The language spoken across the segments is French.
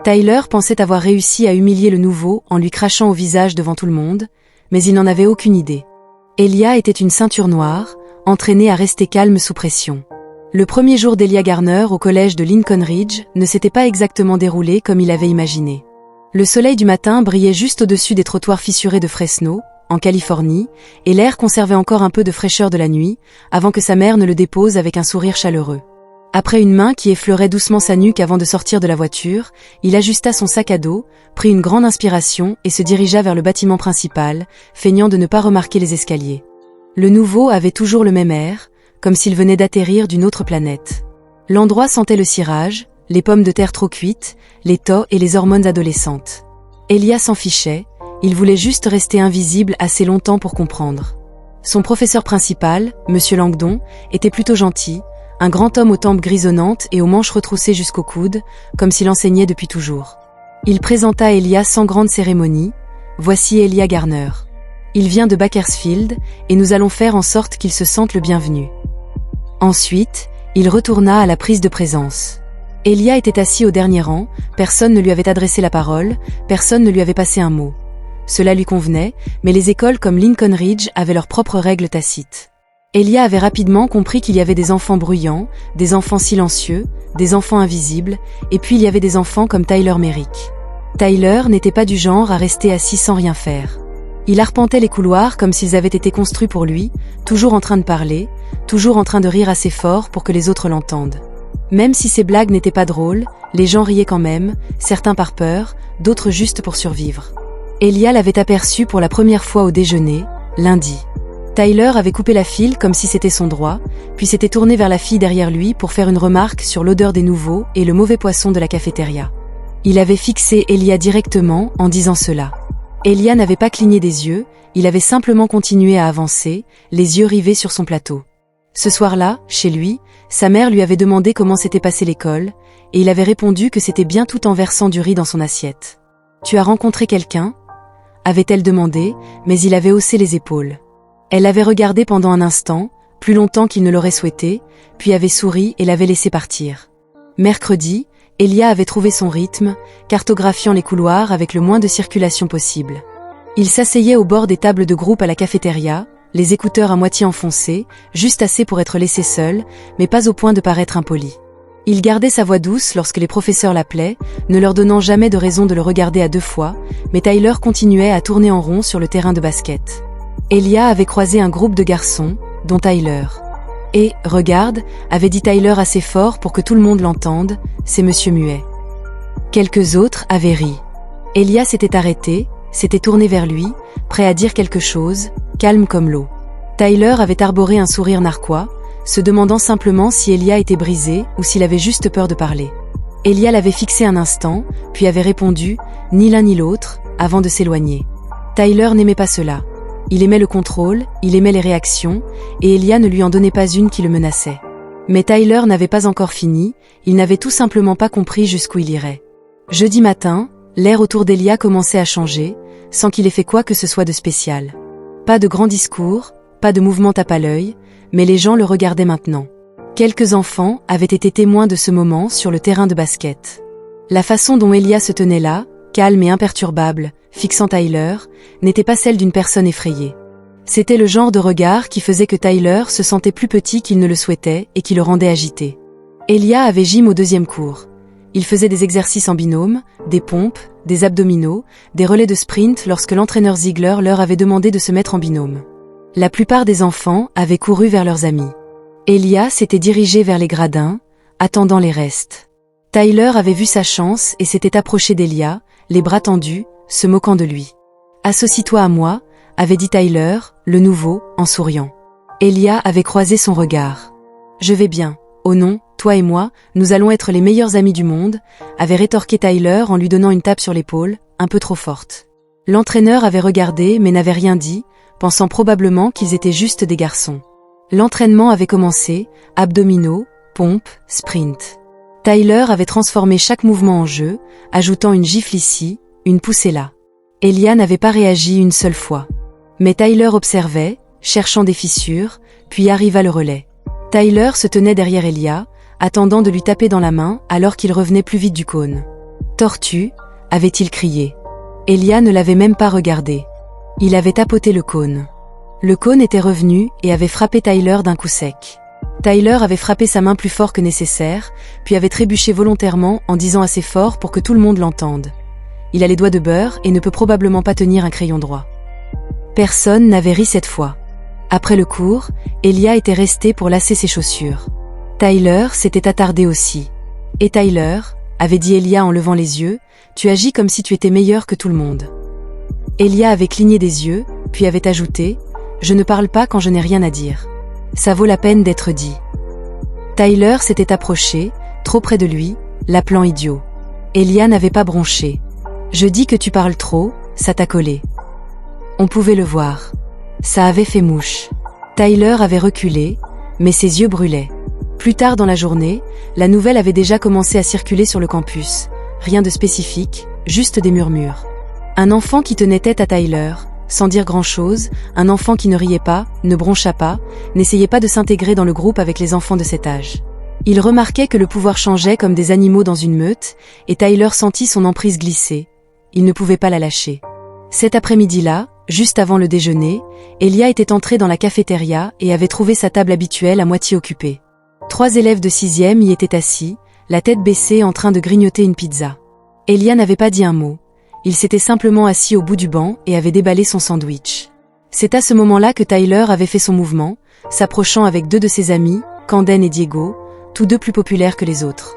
Tyler pensait avoir réussi à humilier le nouveau en lui crachant au visage devant tout le monde, mais il n'en avait aucune idée. Elia était une ceinture noire, entraînée à rester calme sous pression. Le premier jour d'Elia Garner au collège de Lincoln Ridge ne s'était pas exactement déroulé comme il avait imaginé. Le soleil du matin brillait juste au-dessus des trottoirs fissurés de Fresno, en Californie, et l'air conservait encore un peu de fraîcheur de la nuit, avant que sa mère ne le dépose avec un sourire chaleureux. Après une main qui effleurait doucement sa nuque avant de sortir de la voiture, il ajusta son sac à dos, prit une grande inspiration et se dirigea vers le bâtiment principal, feignant de ne pas remarquer les escaliers. Le nouveau avait toujours le même air, comme s'il venait d'atterrir d'une autre planète. L'endroit sentait le cirage, les pommes de terre trop cuites, les taux et les hormones adolescentes. Elia s'en fichait, il voulait juste rester invisible assez longtemps pour comprendre. Son professeur principal, Monsieur Langdon, était plutôt gentil, un grand homme aux tempes grisonnantes et aux manches retroussées jusqu'au coude, comme s'il enseignait depuis toujours. Il présenta Elia sans grande cérémonie. « Voici Elia Garner. Il vient de Bakersfield, et nous allons faire en sorte qu'il se sente le bienvenu. » Ensuite, il retourna à la prise de présence. Elia était assis au dernier rang, personne ne lui avait adressé la parole, personne ne lui avait passé un mot. Cela lui convenait, mais les écoles comme Lincoln Ridge avaient leurs propres règles tacites. Elia avait rapidement compris qu'il y avait des enfants bruyants, des enfants silencieux, des enfants invisibles, et puis il y avait des enfants comme Tyler Merrick. Tyler n'était pas du genre à rester assis sans rien faire. Il arpentait les couloirs comme s'ils avaient été construits pour lui, toujours en train de parler, toujours en train de rire assez fort pour que les autres l'entendent. Même si ses blagues n'étaient pas drôles, les gens riaient quand même, certains par peur, d'autres juste pour survivre. Elia l'avait aperçu pour la première fois au déjeuner, lundi. Tyler avait coupé la file comme si c'était son droit, puis s'était tourné vers la fille derrière lui pour faire une remarque sur l'odeur des nouveaux et le mauvais poisson de la cafétéria. Il avait fixé Elia directement en disant cela. Elia n'avait pas cligné des yeux, il avait simplement continué à avancer, les yeux rivés sur son plateau. Ce soir-là, chez lui, sa mère lui avait demandé comment s'était passée l'école, et il avait répondu que c'était bien tout en versant du riz dans son assiette. « Tu as rencontré quelqu'un » avait-elle demandé, mais il avait haussé les épaules. Elle l'avait regardé pendant un instant, plus longtemps qu'il ne l'aurait souhaité, puis avait souri et l'avait laissé partir. Mercredi, Elia avait trouvé son rythme, cartographiant les couloirs avec le moins de circulation possible. Il s'asseyait au bord des tables de groupe à la cafétéria, les écouteurs à moitié enfoncés, juste assez pour être laissé seul, mais pas au point de paraître impoli. Il gardait sa voix douce lorsque les professeurs l'appelaient, ne leur donnant jamais de raison de le regarder à deux fois, mais Tyler continuait à tourner en rond sur le terrain de basket. Elia avait croisé un groupe de garçons, dont Tyler. Et, regarde, avait dit Tyler assez fort pour que tout le monde l'entende, c'est Monsieur Muet. Quelques autres avaient ri. Elia s'était arrêté, s'était tourné vers lui, prêt à dire quelque chose, calme comme l'eau. Tyler avait arboré un sourire narquois, se demandant simplement si Elia était brisé ou s'il avait juste peur de parler. Elia l'avait fixé un instant, puis avait répondu, ni l'un ni l'autre, avant de s'éloigner. Tyler n'aimait pas cela. Il aimait le contrôle, il aimait les réactions, et Elia ne lui en donnait pas une qui le menaçait. Mais Tyler n'avait pas encore fini, il n'avait tout simplement pas compris jusqu'où il irait. Jeudi matin, l'air autour d'Elia commençait à changer, sans qu'il ait fait quoi que ce soit de spécial. Pas de grands discours, pas de mouvement tape à l'œil, mais les gens le regardaient maintenant. Quelques enfants avaient été témoins de ce moment sur le terrain de basket. La façon dont Elia se tenait là, calme et imperturbable, fixant Tyler, n'était pas celle d'une personne effrayée. C'était le genre de regard qui faisait que Tyler se sentait plus petit qu'il ne le souhaitait et qui le rendait agité. Elia avait gym au deuxième cours. Il faisait des exercices en binôme, des pompes, des abdominaux, des relais de sprint lorsque l'entraîneur Ziegler leur avait demandé de se mettre en binôme. La plupart des enfants avaient couru vers leurs amis. Elia s'était dirigé vers les gradins, attendant les restes. Tyler avait vu sa chance et s'était approché d'Elia, les bras tendus, se moquant de lui. « Associe-toi à moi », avait dit Tyler, le nouveau, en souriant. Elia avait croisé son regard. « Je vais bien. Oh non, toi et moi, nous allons être les meilleurs amis du monde », avait rétorqué Tyler en lui donnant une tape sur l'épaule, un peu trop forte. L'entraîneur avait regardé mais n'avait rien dit, pensant probablement qu'ils étaient juste des garçons. L'entraînement avait commencé, abdominaux, pompes, sprint. Tyler avait transformé chaque mouvement en jeu, ajoutant une gifle ici, une poussée là. Elia n'avait pas réagi une seule fois. Mais Tyler observait, cherchant des fissures, puis arriva le relais. Tyler se tenait derrière Elia, attendant de lui taper dans la main alors qu'il revenait plus vite du cône. Tortue, avait-il crié. Elia ne l'avait même pas regardé. Il avait tapoté le cône. Le cône était revenu et avait frappé Tyler d'un coup sec. Tyler avait frappé sa main plus fort que nécessaire, puis avait trébuché volontairement en disant assez fort pour que tout le monde l'entende. Il a les doigts de beurre et ne peut probablement pas tenir un crayon droit. Personne n'avait ri cette fois. Après le cours, Elia était resté pour lasser ses chaussures. Tyler s'était attardé aussi. « Et Tyler, » avait dit Elia en levant les yeux, « tu agis comme si tu étais meilleur que tout le monde. » Elia avait cligné des yeux, puis avait ajouté, « Je ne parle pas quand je n'ai rien à dire. Ça vaut la peine d'être dit. » Tyler s'était approché, trop près de lui, l'appelant idiot. Elia n'avait pas bronché. « Je dis que tu parles trop, ça t'a collé. » On pouvait le voir. Ça avait fait mouche. Tyler avait reculé, mais ses yeux brûlaient. Plus tard dans la journée, la nouvelle avait déjà commencé à circuler sur le campus. Rien de spécifique, juste des murmures. Un enfant qui tenait tête à Tyler, sans dire grand-chose, un enfant qui ne riait pas, ne broncha pas, n'essayait pas de s'intégrer dans le groupe avec les enfants de cet âge. Il remarquait que le pouvoir changeait comme des animaux dans une meute, et Tyler sentit son emprise glisser. Il ne pouvait pas la lâcher. Cet après-midi-là, juste avant le déjeuner, Elia était entré dans la cafétéria et avait trouvé sa table habituelle à moitié occupée. 3 élèves de 6e y étaient assis, la tête baissée en train de grignoter une pizza. Elia n'avait pas dit un mot. Il s'était simplement assis au bout du banc et avait déballé son sandwich. C'est à ce moment-là que Tyler avait fait son mouvement, s'approchant avec 2 de ses amis, Camden et Diego, tous 2 plus populaires que les autres.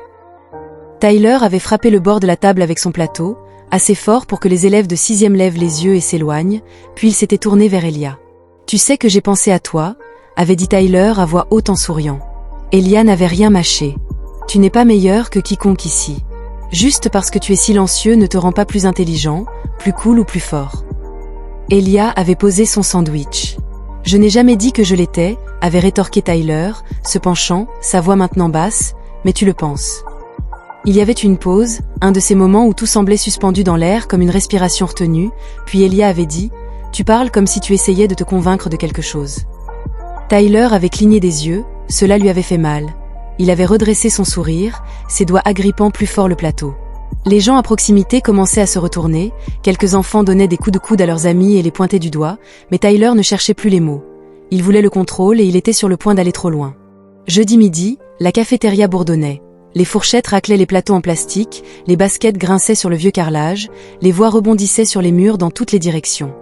Tyler avait frappé le bord de la table avec son plateau, assez fort pour que les élèves de 6e lèvent les yeux et s'éloignent, puis il s'était tourné vers Elia. « Tu sais que j'ai pensé à toi », avait dit Tyler à voix haute en souriant. Elia n'avait rien mâché. « Tu n'es pas meilleur que quiconque ici. Juste parce que tu es silencieux ne te rend pas plus intelligent, plus cool ou plus fort. » Elia avait posé son sandwich. « Je n'ai jamais dit que je l'étais », avait rétorqué Tyler, se penchant, sa voix maintenant basse, « mais tu le penses. » Il y avait une pause, un de ces moments où tout semblait suspendu dans l'air comme une respiration retenue, puis Elia avait dit « Tu parles comme si tu essayais de te convaincre de quelque chose. » Tyler avait cligné des yeux, cela lui avait fait mal. Il avait redressé son sourire, ses doigts agrippant plus fort le plateau. Les gens à proximité commençaient à se retourner, quelques enfants donnaient des coups de coude à leurs amis et les pointaient du doigt, mais Tyler ne cherchait plus les mots. Il voulait le contrôle et il était sur le point d'aller trop loin. Jeudi midi, la cafétéria bourdonnait. Les fourchettes raclaient les plateaux en plastique, les baskets grinçaient sur le vieux carrelage, les voix rebondissaient sur les murs dans toutes les directions.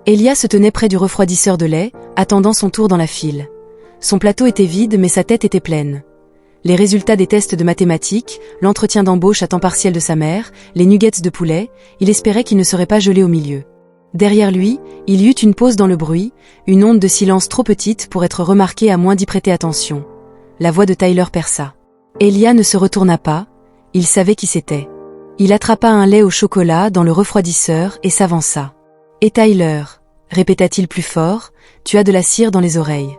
Elia se tenait près du refroidisseur de lait, attendant son tour dans la file. Son plateau était vide mais sa tête était pleine. Les résultats des tests de mathématiques, l'entretien d'embauche à temps partiel de sa mère, les nuggets de poulet, il espérait qu'il ne serait pas gelé au milieu. Derrière lui, il y eut une pause dans le bruit, une onde de silence trop petite pour être remarquée à moins d'y prêter attention. La voix de Tyler perça. Elia ne se retourna pas, il savait qui c'était. Il attrapa un lait au chocolat dans le refroidisseur et s'avança. « Et Tyler » répéta-t-il plus fort, « tu as de la cire dans les oreilles. »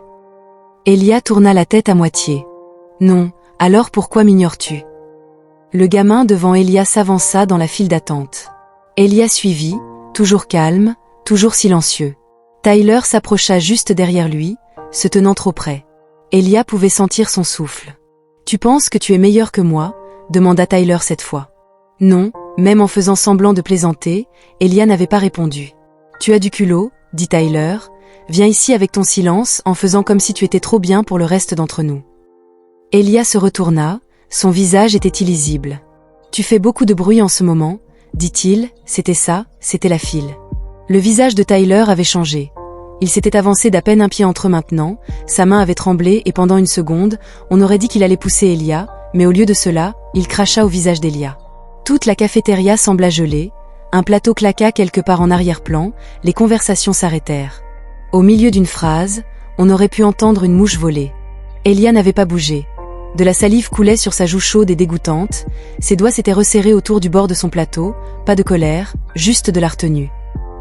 Elia tourna la tête à moitié. « Non, alors pourquoi m'ignores-tu » Le gamin devant Elia s'avança dans la file d'attente. Elia suivit, toujours calme, toujours silencieux. Tyler s'approcha juste derrière lui, se tenant trop près. Elia pouvait sentir son souffle. « Tu penses que tu es meilleur que moi ?» demanda Tyler cette fois. Non, même en faisant semblant de plaisanter, Elia n'avait pas répondu. « Tu as du culot, » dit Tyler, « viens ici avec ton silence en faisant comme si tu étais trop bien pour le reste d'entre nous. » Elia se retourna, son visage était illisible. « Tu fais beaucoup de bruit en ce moment, » dit-il, c'était ça, c'était la file. Le visage de Tyler avait changé. Il s'était avancé d'à peine un pied entre eux maintenant, sa main avait tremblé et pendant une seconde, on aurait dit qu'il allait pousser Elia, mais au lieu de cela, il cracha au visage d'Elia. Toute la cafétéria sembla geler, un plateau claqua quelque part en arrière-plan, les conversations s'arrêtèrent. Au milieu d'une phrase, on aurait pu entendre une mouche voler. Elia n'avait pas bougé. De la salive coulait sur sa joue chaude et dégoûtante, ses doigts s'étaient resserrés autour du bord de son plateau, pas de colère, juste de la retenue.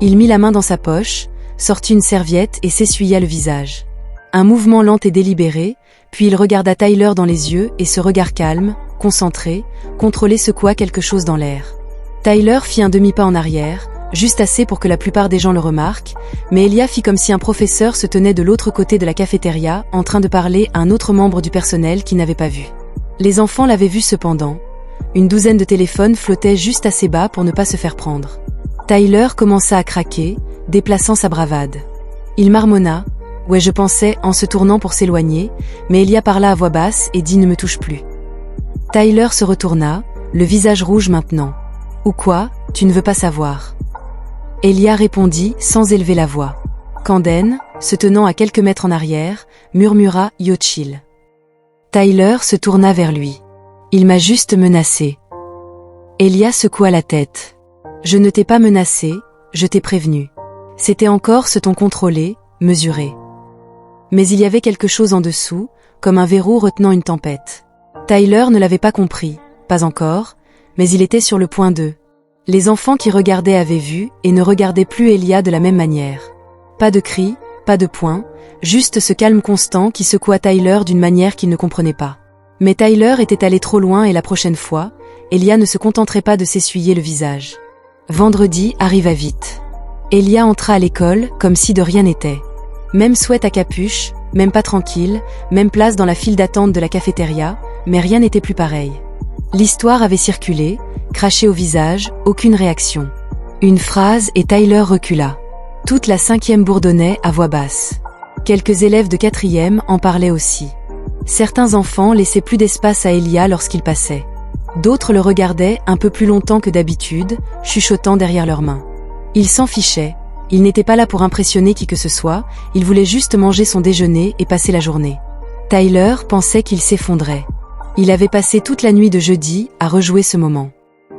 Il mit la main dans sa poche, sortit une serviette et s'essuya le visage. Un mouvement lent et délibéré, puis il regarda Tyler dans les yeux et ce regard calme, concentré, contrôlé secoua quelque chose dans l'air. Tyler fit un demi-pas en arrière, juste assez pour que la plupart des gens le remarquent, mais Elia fit comme si un professeur se tenait de l'autre côté de la cafétéria en train de parler à un autre membre du personnel qui n'avait pas vu. Les enfants l'avaient vu cependant. une douzaine de téléphones flottaient juste assez bas pour ne pas se faire prendre. Tyler commença à craquer, déplaçant sa bravade. Il marmonna « Ouais, je pensais » en se tournant pour s'éloigner, mais Elia parla à voix basse et dit « Ne me touche plus ». Tyler se retourna, le visage rouge maintenant. « Ou quoi, tu ne veux pas savoir ?» Elia répondit sans élever la voix. Camden, se tenant à quelques mètres en arrière, murmura « Yo chill ». Tyler se tourna vers lui. « Il m'a juste menacé. » Elia secoua la tête. « Je ne t'ai pas menacé, je t'ai prévenu. C'était encore ce ton contrôlé, mesuré. » Mais il y avait quelque chose en dessous, comme un verrou retenant une tempête. Tyler ne l'avait pas compris, pas encore, mais il était sur le point de. Les enfants qui regardaient avaient vu et ne regardaient plus Elia de la même manière. Pas de cris, pas de points, juste ce calme constant qui secoua Tyler d'une manière qu'il ne comprenait pas. Mais Tyler était allé trop loin et la prochaine fois, Elia ne se contenterait pas de s'essuyer le visage. Vendredi arriva vite. Elia entra à l'école comme si de rien n'était. Même sweat à capuche, même pas tranquille, même place dans la file d'attente de la cafétéria, mais rien n'était plus pareil. L'histoire avait circulé, craché au visage, aucune réaction. Une phrase et Tyler recula. Toute la 5e bourdonnait à voix basse. Quelques élèves de 4e en parlaient aussi. Certains enfants laissaient plus d'espace à Elia lorsqu'il passait. D'autres le regardaient un peu plus longtemps que d'habitude, chuchotant derrière leurs mains. Il s'en fichait, il n'était pas là pour impressionner qui que ce soit, il voulait juste manger son déjeuner et passer la journée. Tyler pensait qu'il s'effondrait. Il avait passé toute la nuit de jeudi à rejouer ce moment.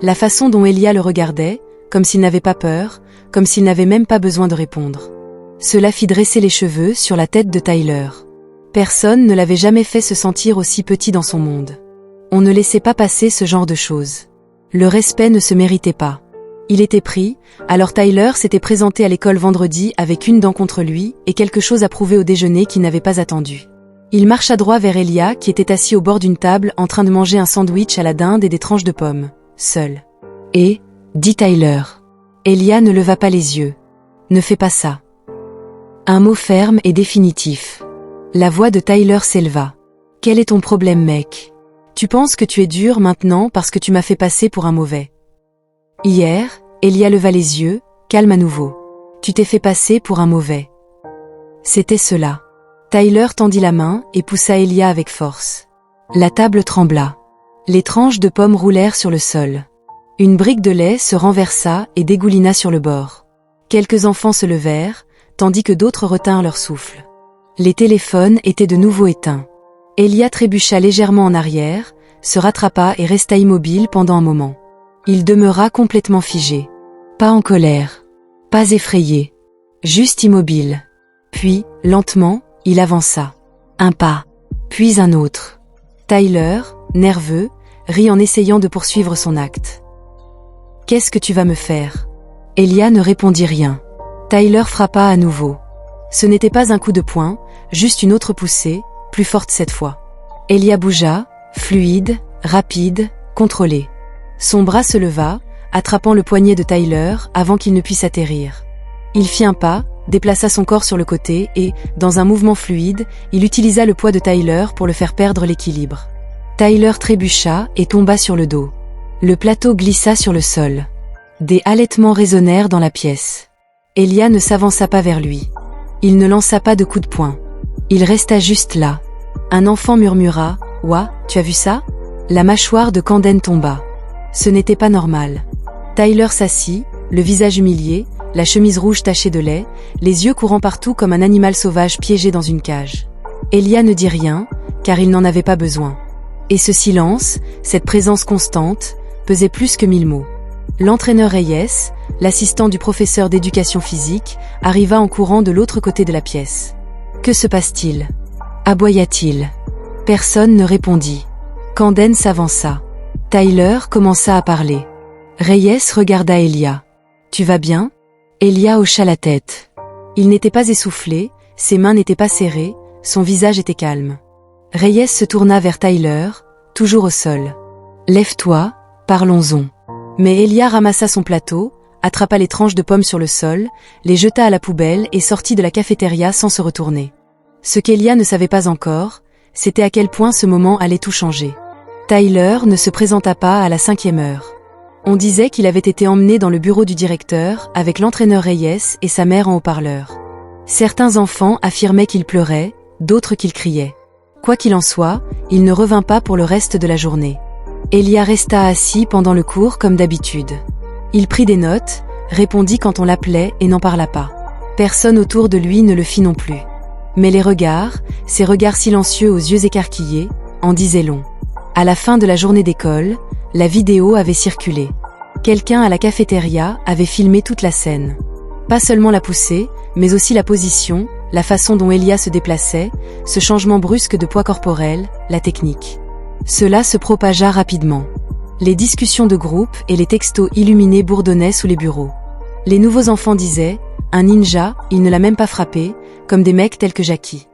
La façon dont Elia le regardait, comme s'il n'avait pas peur, comme s'il n'avait même pas besoin de répondre. Cela fit dresser les cheveux sur la tête de Tyler. Personne ne l'avait jamais fait se sentir aussi petit dans son monde. On ne laissait pas passer ce genre de choses. Le respect ne se méritait pas. Il était pris, alors Tyler s'était présenté à l'école vendredi avec une dent contre lui et quelque chose à prouver au déjeuner qu'il n'avait pas attendu. Il marcha droit vers Elia qui était assis au bord d'une table en train de manger un sandwich à la dinde et des tranches de pommes, seul. « Et » dit Tyler. Elia ne leva pas les yeux. « Ne fais pas ça. » Un mot ferme et définitif. La voix de Tyler s'éleva. « Quel est ton problème, mec ? Tu penses que tu es dur maintenant parce que tu m'as fait passer pour un mauvais. » Hier, Elia leva les yeux, calme à nouveau. « Tu t'es fait passer pour un mauvais. » C'était cela. Tyler tendit la main et poussa Elia avec force. La table trembla. Les tranches de pommes roulèrent sur le sol. Une brique de lait se renversa et dégoulina sur le bord. Quelques enfants se levèrent, tandis que d'autres retinrent leur souffle. Les téléphones étaient de nouveau éteints. Elia trébucha légèrement en arrière, se rattrapa et resta immobile pendant un moment. Il demeura complètement figé. Pas en colère. Pas effrayé. Juste immobile. Puis, lentement, il avança. Un pas. Puis un autre. Tyler, nerveux, rit en essayant de poursuivre son acte. « Qu'est-ce que tu vas me faire ?» Elia ne répondit rien. Tyler frappa à nouveau. Ce n'était pas un coup de poing, juste une autre poussée, plus forte cette fois. Elia bougea, fluide, rapide, contrôlé. Son bras se leva, attrapant le poignet de Tyler avant qu'il ne puisse atterrir. Il fit un pas, déplaça son corps sur le côté et, dans un mouvement fluide, il utilisa le poids de Tyler pour le faire perdre l'équilibre. Tyler trébucha et tomba sur le dos. Le plateau glissa sur le sol. Des halètements résonnèrent dans la pièce. Elia ne s'avança pas vers lui. Il ne lança pas de coup de poing. Il resta juste là. Un enfant murmura « Ouah, tu as vu ça ?» La mâchoire de Camden tomba. Ce n'était pas normal. Tyler s'assit, le visage humilié, la chemise rouge tachée de lait, les yeux courant partout comme un animal sauvage piégé dans une cage. Elia ne dit rien, car il n'en avait pas besoin. Et ce silence, cette présence constante, pesait plus que 1000 mots. L'entraîneur Reyes, l'assistant du professeur d'éducation physique, arriva en courant de l'autre côté de la pièce. « Que se passe-t-il » aboya-t-il. Personne ne répondit. Camden s'avança. Tyler commença à parler. Reyes regarda Elia. « Tu vas bien ?» Elia hocha la tête. Il n'était pas essoufflé, ses mains n'étaient pas serrées, son visage était calme. Reyes se tourna vers Tyler, toujours au sol. « Lève-toi, parlons-en. » Mais Elia ramassa son plateau, attrapa les tranches de pommes sur le sol, les jeta à la poubelle et sortit de la cafétéria sans se retourner. Ce qu'Elia ne savait pas encore, c'était à quel point ce moment allait tout changer. Tyler ne se présenta pas à la 5e heure. On disait qu'il avait été emmené dans le bureau du directeur avec l'entraîneur Reyes et sa mère en haut-parleur. Certains enfants affirmaient qu'il pleurait, d'autres qu'il criait. Quoi qu'il en soit, il ne revint pas pour le reste de la journée. Elia resta assis pendant le cours comme d'habitude. Il prit des notes, répondit quand on l'appelait et n'en parla pas. Personne autour de lui ne le fit non plus. Mais les regards, ces regards silencieux aux yeux écarquillés, en disaient long. À la fin de la journée d'école, la vidéo avait circulé. Quelqu'un à la cafétéria avait filmé toute la scène. Pas seulement la poussée, mais aussi la position, la façon dont Elia se déplaçait, ce changement brusque de poids corporel, la technique. Cela se propagea rapidement. Les discussions de groupe et les textos illuminés bourdonnaient sous les bureaux. Les nouveaux enfants disaient « Un ninja, il ne l'a même pas frappé », comme des mecs tels que Jackie.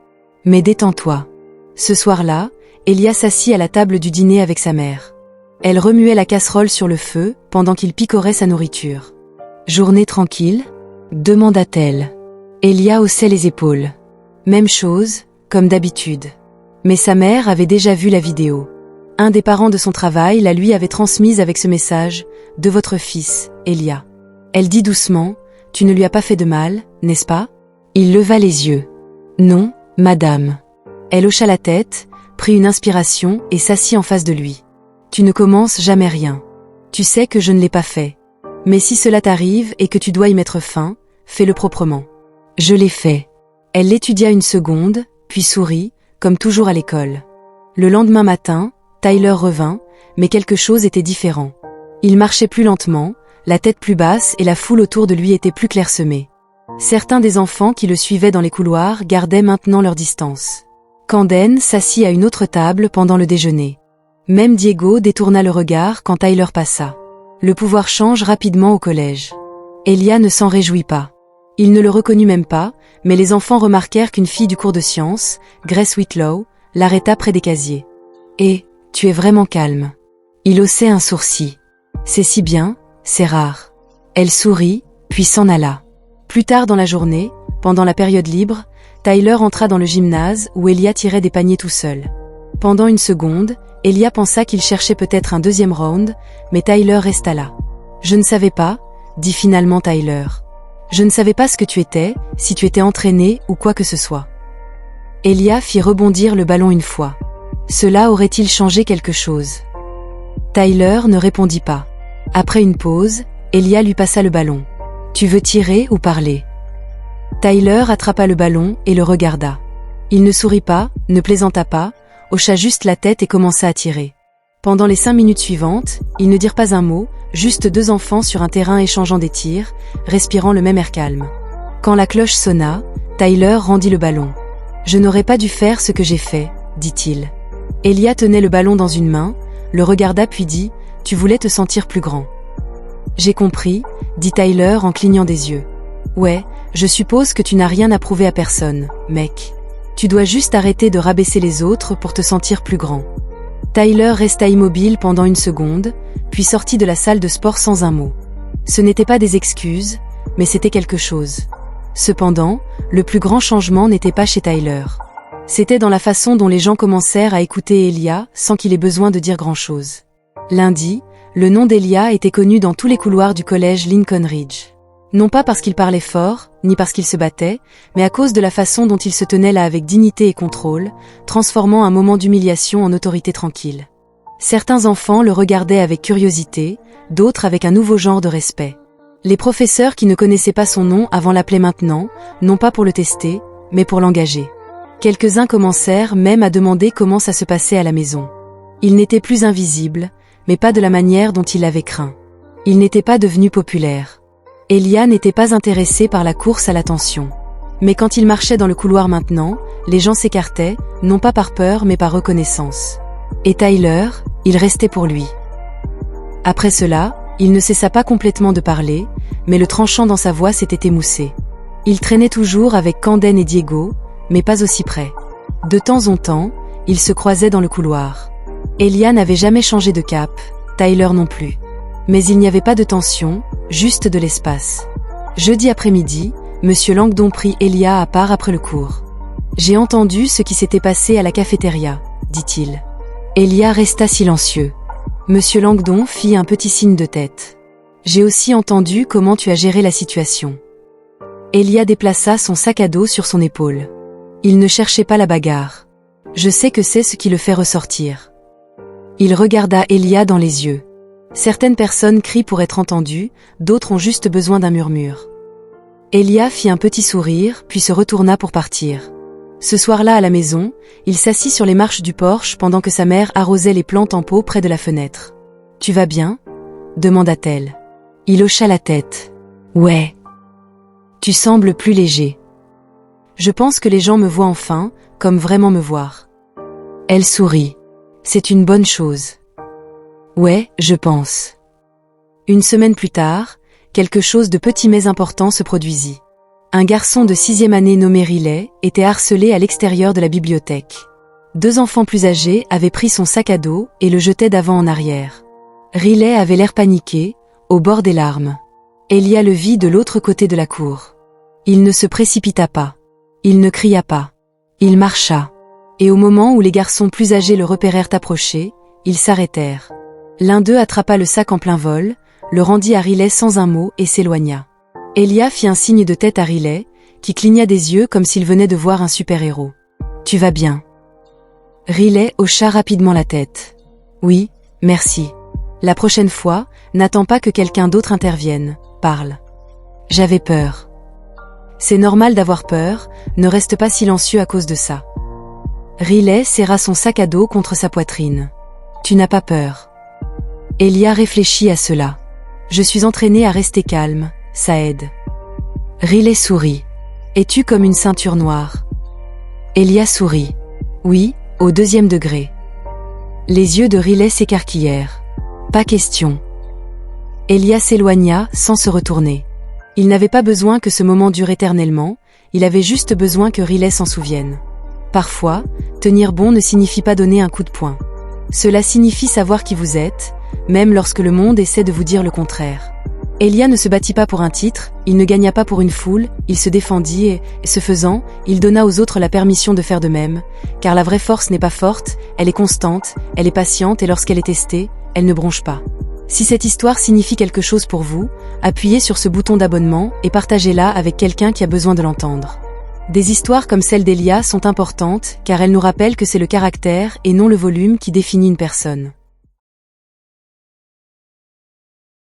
Mais détends-toi. Ce soir-là, Elia s'assit à la table du dîner avec sa mère. Elle remuait la casserole sur le feu pendant qu'il picorait sa nourriture. « Journée tranquille ?» demanda-t-elle. Elia haussait les épaules. Même chose, comme d'habitude. Mais sa mère avait déjà vu la vidéo. Un des parents de son travail la lui avait transmise avec ce message « De votre fils, Elia ». Elle dit doucement « Tu ne lui as pas fait de mal, n'est-ce pas ?» Il leva les yeux. « Non, madame. » Elle hocha la tête, prit une inspiration et s'assit en face de lui. « Tu ne commences jamais rien. Tu sais que je ne l'ai pas fait. Mais si cela t'arrive et que tu dois y mettre fin, fais-le proprement. » Je l'ai fait. Elle l'étudia une seconde, puis sourit, comme toujours à l'école. Le lendemain matin, Tyler revint, mais quelque chose était différent. Il marchait plus lentement, la tête plus basse et la foule autour de lui était plus clairsemée. Certains des enfants qui le suivaient dans les couloirs gardaient maintenant leur distance. Camden s'assit à une autre table pendant le déjeuner. Même Diego détourna le regard quand Tyler passa. Le pouvoir change rapidement au collège. Elia ne s'en réjouit pas. Il ne le reconnut même pas, mais les enfants remarquèrent qu'une fille du cours de sciences, Grace Whitlow, l'arrêta près des casiers. « Et, tu es vraiment calme. » Il haussait un sourcil. « C'est si bien, c'est rare. » Elle sourit, puis s'en alla. Plus tard dans la journée, pendant la période libre, Tyler entra dans le gymnase où Elia tirait des paniers tout seul. Pendant une seconde, Elia pensa qu'il cherchait peut-être un deuxième round, mais Tyler resta là. « Je ne savais pas, » dit finalement Tyler. « Je ne savais pas ce que tu étais, si tu étais entraîné ou quoi que ce soit. » Elia fit rebondir le ballon une fois. Cela aurait-il changé quelque chose? Tyler ne répondit pas. Après une pause, Elia lui passa le ballon. « Tu veux tirer ou parler ?» Tyler attrapa le ballon et le regarda. Il ne sourit pas, ne plaisanta pas, hocha juste la tête et commença à tirer. Pendant les 5 minutes suivantes, ils ne dirent pas un mot, juste deux enfants sur un terrain échangeant des tirs, respirant le même air calme. Quand la cloche sonna, Tyler rendit le ballon. « Je n'aurais pas dû faire ce que j'ai fait, » dit-il. Elia tenait le ballon dans une main, le regarda puis dit « Tu voulais te sentir plus grand. » « J'ai compris, » dit Tyler en clignant des yeux. « Ouais, je suppose que tu n'as rien à prouver à personne, mec. Tu dois juste arrêter de rabaisser les autres pour te sentir plus grand. » Tyler resta immobile pendant une seconde, puis sortit de la salle de sport sans un mot. Ce n'était pas des excuses, mais c'était quelque chose. Cependant, le plus grand changement n'était pas chez Tyler. C'était dans la façon dont les gens commencèrent à écouter Elia sans qu'il ait besoin de dire grand-chose. Lundi, le nom d'Elia était connu dans tous les couloirs du collège Lincoln Ridge. Non pas parce qu'il parlait fort, ni parce qu'il se battait, mais à cause de la façon dont il se tenait là avec dignité et contrôle, transformant un moment d'humiliation en autorité tranquille. Certains enfants le regardaient avec curiosité, d'autres avec un nouveau genre de respect. Les professeurs qui ne connaissaient pas son nom avant l'appelaient maintenant, non pas pour le tester, mais pour l'engager. Quelques-uns commencèrent même à demander comment ça se passait à la maison. Il n'était plus invisible, mais pas de la manière dont il l'avait craint. Il n'était pas devenu populaire. Elia n'était pas intéressé par la course à l'attention. Mais quand il marchait dans le couloir maintenant, les gens s'écartaient, non pas par peur mais par reconnaissance. Et Tyler, il restait pour lui. Après cela, il ne cessa pas complètement de parler, mais le tranchant dans sa voix s'était émoussé. Il traînait toujours avec Camden et Diego, mais pas aussi près. De temps en temps, ils se croisaient dans le couloir. Elia n'avait jamais changé de cap, Tyler non plus. Mais il n'y avait pas de tension, juste de l'espace. Jeudi après-midi, Monsieur Langdon prit Elia à part après le cours. « J'ai entendu ce qui s'était passé à la cafétéria, dit-il. Elia resta silencieux. Monsieur Langdon fit un petit signe de tête. J'ai aussi entendu comment tu as géré la situation. Elia déplaça son sac à dos sur son épaule. Il ne cherchait pas la bagarre. Je sais que c'est ce qui le fait ressortir. Il regarda Elia dans les yeux. Certaines personnes crient pour être entendues, d'autres ont juste besoin d'un murmure. Elia fit un petit sourire, puis se retourna pour partir. Ce soir-là à la maison, il s'assit sur les marches du porche pendant que sa mère arrosait les plantes en pot près de la fenêtre. « Tu vas bien ?» demanda-t-elle. Il hocha la tête. « Ouais. Tu sembles plus léger. Je pense que les gens me voient enfin, comme vraiment me voir. » Elle sourit. « C'est une bonne chose. » « Ouais, je pense. » Une semaine plus tard, quelque chose de petit mais important se produisit. Un garçon de 6e année nommé Riley était harcelé à l'extérieur de la bibliothèque. 2 enfants plus âgés avaient pris son sac à dos et le jetaient d'avant en arrière. Riley avait l'air paniqué, au bord des larmes. Elia le vit de l'autre côté de la cour. Il ne se précipita pas. Il ne cria pas. Il marcha. Et au moment où les garçons plus âgés le repérèrent approcher, ils s'arrêtèrent. L'un d'eux attrapa le sac en plein vol, le rendit à Riley sans un mot et s'éloigna. Elia fit un signe de tête à Riley, qui cligna des yeux comme s'il venait de voir un super-héros. « Tu vas bien ?» Riley hocha rapidement la tête. « Oui, merci. La prochaine fois, n'attends pas que quelqu'un d'autre intervienne, parle. » J'avais peur. C'est normal d'avoir peur, ne reste pas silencieux à cause de ça. Riley serra son sac à dos contre sa poitrine. « Tu n'as pas peur. » Elia réfléchit à cela. « Je suis entraîné à rester calme, ça aide. » Riley sourit. « Es-tu comme une ceinture noire ?» Elia sourit. « Oui, au 2e degré. » Les yeux de Riley s'écarquillèrent. « Pas question. » Elia s'éloigna sans se retourner. Il n'avait pas besoin que ce moment dure éternellement, il avait juste besoin que Riley s'en souvienne. Parfois, tenir bon ne signifie pas donner un coup de poing. Cela signifie savoir qui vous êtes, même lorsque le monde essaie de vous dire le contraire. Elia ne se battit pas pour un titre, il ne gagna pas pour une foule, il se défendit et, ce faisant, il donna aux autres la permission de faire de même, car la vraie force n'est pas forte, elle est constante, elle est patiente et lorsqu'elle est testée, elle ne bronche pas. Si cette histoire signifie quelque chose pour vous, appuyez sur ce bouton d'abonnement et partagez-la avec quelqu'un qui a besoin de l'entendre. Des histoires comme celle d'Elia sont importantes car elles nous rappellent que c'est le caractère et non le volume qui définit une personne.